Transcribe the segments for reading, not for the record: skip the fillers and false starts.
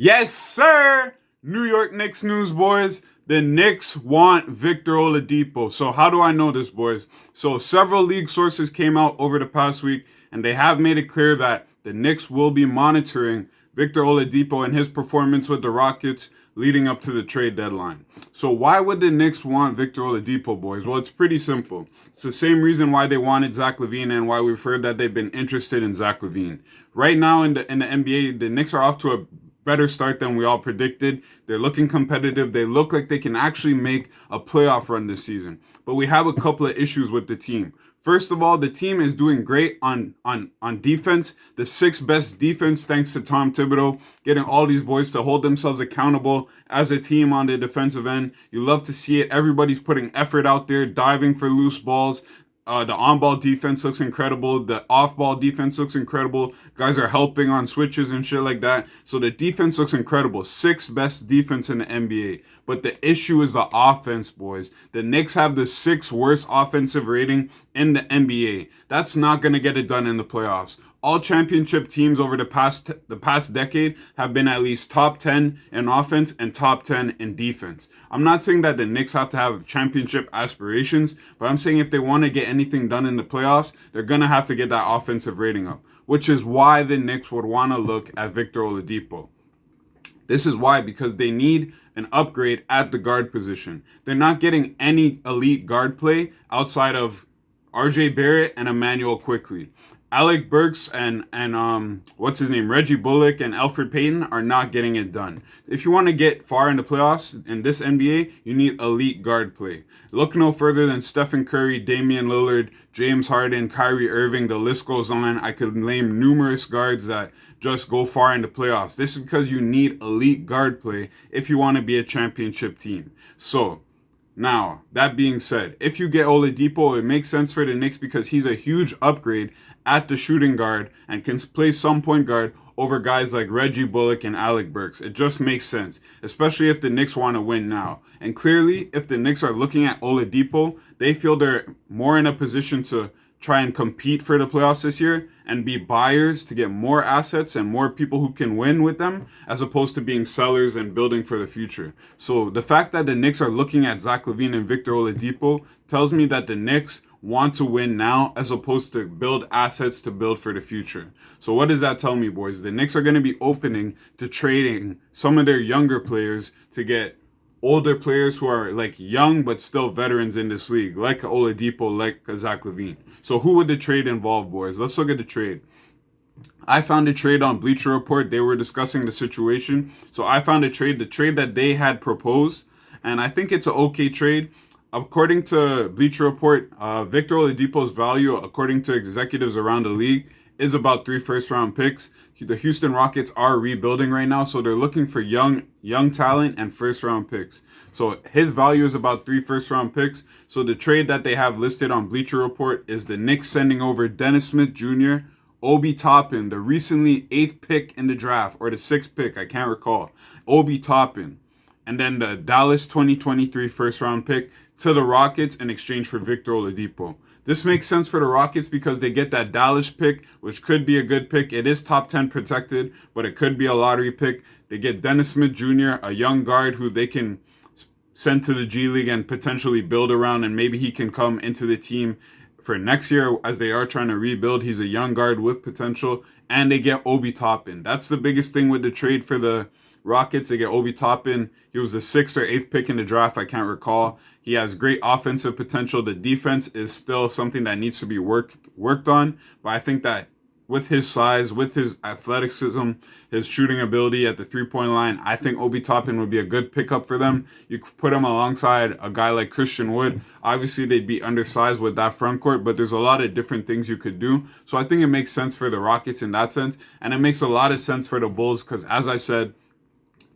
Yes, sir! New York Knicks news, boys. The Knicks want Victor Oladipo. So how do I know this, boys? So several league sources came out over the past week, and they have made it clear that the Knicks will be monitoring Victor Oladipo and his performance with the Rockets leading up to the trade deadline. So why would the Knicks want Victor Oladipo, boys? Well, it's pretty simple. It's the same reason why they wanted Zach LaVine and why we've heard that they've been interested in Zach LaVine. Right now in the NBA, the Knicks are off to a better start than we all predicted. They're looking competitive. They look like they can actually make a playoff run this season. But we have a couple of issues with the team. First of all, the team is doing great on defense. The sixth best defense, thanks to Tom Thibodeau, getting all these boys to hold themselves accountable as a team on the defensive end. You love to see it. Everybody's putting effort out there, diving for loose balls. The on-ball defense looks incredible. The off-ball defense looks incredible. Guys are helping on switches and shit like that. So the defense looks incredible. Sixth best defense in the NBA. But the issue is the offense, boys. The Knicks have the sixth worst offensive rating in the NBA. That's not going to get it done in the playoffs. All championship teams over the past decade have been at least top 10 in offense and top 10 in defense. I'm not saying that the Knicks have to have championship aspirations, but I'm saying if they want to get anything done in the playoffs, they're going to have to get that offensive rating up, which is why the Knicks would want to look at Victor Oladipo. This is why, because they need an upgrade at the guard position. They're not getting any elite guard play outside of RJ Barrett and Emmanuel Quickley. Alec Burks and Reggie Bullock and Elfrid Payton are not getting it done. If you want to get far in the playoffs in this NBA, you need elite guard play. Look no further than Stephen Curry, Damian Lillard, James Harden, Kyrie Irving. The list goes on. I could name numerous guards that just go far in the playoffs. This is because you need elite guard play if you want to be a championship team. So, now, that being said, if you get Oladipo, it makes sense for the Knicks because he's a huge upgrade at the shooting guard and can play some point guard over guys like Reggie Bullock and Alec Burks. It just makes sense, especially if the Knicks want to win now. And clearly, if the Knicks are looking at Oladipo, they feel they're more in a position to try and compete for the playoffs this year and be buyers to get more assets and more people who can win with them, as opposed to being sellers and building for the future. So the fact that the Knicks are looking at Zach LaVine and Victor Oladipo tells me that the Knicks want to win now as opposed to build assets to build for the future. So what does that tell me, boys? The Knicks are going to be opening to trading some of their younger players to get older players who are like young but still veterans in this league, like Oladipo, like Zach LaVine. So who would the trade involve, boys? Let's look at the trade. I found a trade on Bleacher Report. They were discussing the situation. So I found the trade that they had proposed, and I think it's an okay trade. According to Bleacher Report, Victor Oladipo's value, according to executives around the league, is about 3 first-round picks. The Houston Rockets are rebuilding right now, so they're looking for young talent and first-round picks. So his value is about 3 first-round picks. So the trade that they have listed on Bleacher Report is the Knicks sending over Dennis Smith Jr., Obi Toppin, the recently 8th pick in the draft, or the 6th pick, I can't recall, Obi Toppin, and then the Dallas 2023 first-round pick to the Rockets in exchange for Victor Oladipo. This makes sense for the Rockets because they get that Dallas pick, which could be a good pick. It is top 10 protected, but it could be a lottery pick. They get Dennis Smith Jr., a young guard who they can send to the G League and potentially build around, and maybe he can come into the team for next year as they are trying to rebuild. He's a young guard with potential, and they get Obi Toppin. That's the biggest thing with the trade for the Rockets. They get Obi Toppin. He was the 6th or 8th pick in the draft. I can't recall. He has great offensive potential. The defense is still something that needs to be worked on. But I think that with his size, with his athleticism, his shooting ability at the three-point line, I think Obi Toppin would be a good pickup for them. You could put him alongside a guy like Christian Wood. Obviously, they'd be undersized with that front court, but there's a lot of different things you could do. So I think it makes sense for the Rockets in that sense. And it makes a lot of sense for the Bulls because, as I said,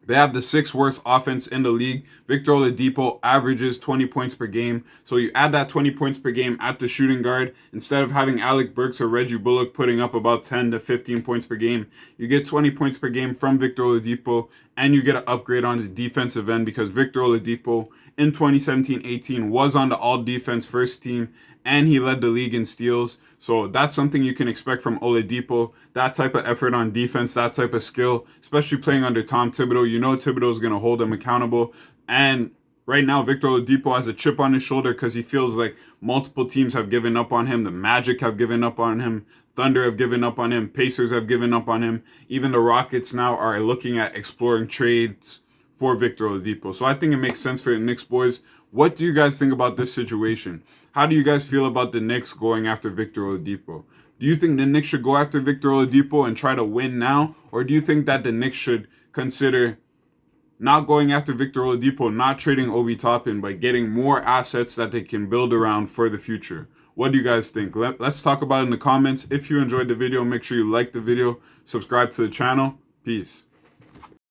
they have the 6th worst offense in the league. Victor Oladipo averages 20 points per game. So you add that 20 points per game at the shooting guard. Instead of having Alec Burks or Reggie Bullock putting up about 10 to 15 points per game, you get 20 points per game from Victor Oladipo. and you get an upgrade on the defensive end because Victor Oladipo in 2017-18 was on the all-defense first team, and he led the league in steals. So that's something you can expect from Oladipo. That type of effort on defense, that type of skill, especially playing under Tom Thibodeau. You know Thibodeau's going to hold him accountable. And right now, Victor Oladipo has a chip on his shoulder because he feels like multiple teams have given up on him. The Magic have given up on him. Thunder have given up on him. Pacers have given up on him. Even the Rockets now are looking at exploring trades for Victor Oladipo. So I think it makes sense for the Knicks, boys. What do you guys think about this situation? How do you guys feel about the Knicks going after Victor Oladipo? Do you think the Knicks should go after Victor Oladipo and try to win now? Or do you think that the Knicks should consider not going after Victor Oladipo, not trading Obi Toppin, but getting more assets that they can build around for the future? What do you guys think? Let's talk about it in the comments. If you enjoyed the video, make sure you like the video, subscribe to the channel. Peace.